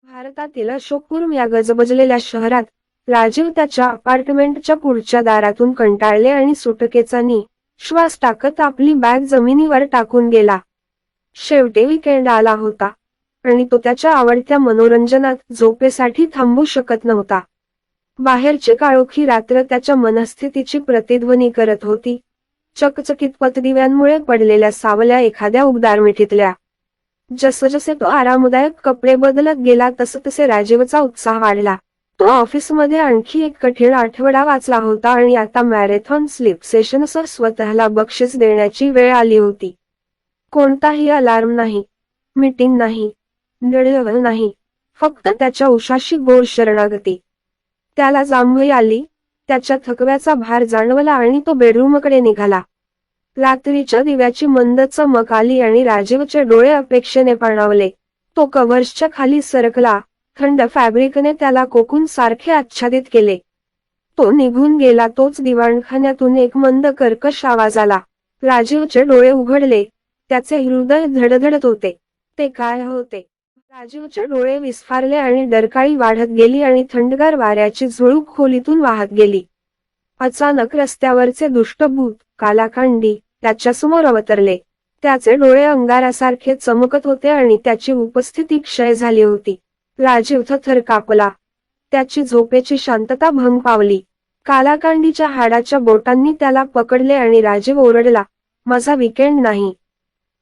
भारतातील अशोकपूर या गजबजलेल्या शहरात राजीव त्याच्या अपार्टमेंटच्या पुढच्या दारातून कंटाळले आणि सुटकेचा श्वास टाकत आपली बॅग जमिनीवर टाकून गेला. शेवटी वीकेंड आला होता आणि तो त्याच्या आवडत्या मनोरंजनात झोपेसाठी थांबू शकत नव्हता. बाहेरचे काळोखी रात्र त्याच्या मनस्थितीची प्रतिध्वनी करत होती. चकचकीत पतदिव्यांमुळे पडलेल्या सावल्या एखाद्या उबदार मिठीतल्या. जसजसे तो आरामदायक कपडे बदलत गेला तसतसे राजीवचा उत्साह वाढला. तो ऑफिसमध्ये आणखी एक कठीण आठवडा वाचला होता आणि आता मॅरेथॉन स्लीप सेशनसह स्वतःला बक्षीस देण्याची वेळ आली होती. कोणताही अलार्म नाही, मीटिंग नाही, डेडलाईन नाही, फक्त त्याच्या उशाशी गोड शरणागती. त्याला जांभई आली, त्याच्या थकव्याचा भार जाणवला आणि तो बेडरूमकडे निघाला. रात्रीच्या दिव्याची मंद चमक आली आणि राजीवचे डोळे अपेक्षेने पाणावले. तो कव्हर्सच्या खाली सरकला. थंड फॅब्रिकने त्याला कोकून सारखे आच्छादित केले. तो निघून गेला तोच दिवाणखान्यातून एक मंद कर्कश आवाज आला. राजीवचे डोळे उघडले. त्याचे हृदय धडधडत होते. ते काय होते? राजीवचे डोळे विस्फारले आणि डरकाळी वाढत गेली आणि थंडगार वाऱ्याची झुळूक खोलीतून वाहत गेली. अचानक रस्त्यावरचे दुष्ट भूत कालाकांडी त्याच्यासमोर अवतरले. त्याचे डोळे अंगारासारखे चमकत होते आणि त्याची उपस्थिती क्षय झाली होती. राजीव थरथर कापला. त्याची झोपेची शांतता भंग पावली. कालाकांडीच्या हाडाच्या बोटांनी त्याला पकडले आणि राजीव ओरडला, माझा वीकेंड नाही.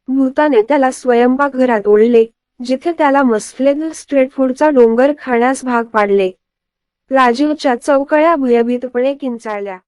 भूताने त्याला स्वयंपाकघरात ओढले, जिथे त्याला मस्फलेद स्ट्रीट फूडचा डोंगर खाण्यास भाग पाडले. राजीवच्या चौकळ्या भयभीतपणे किंचाळल्या.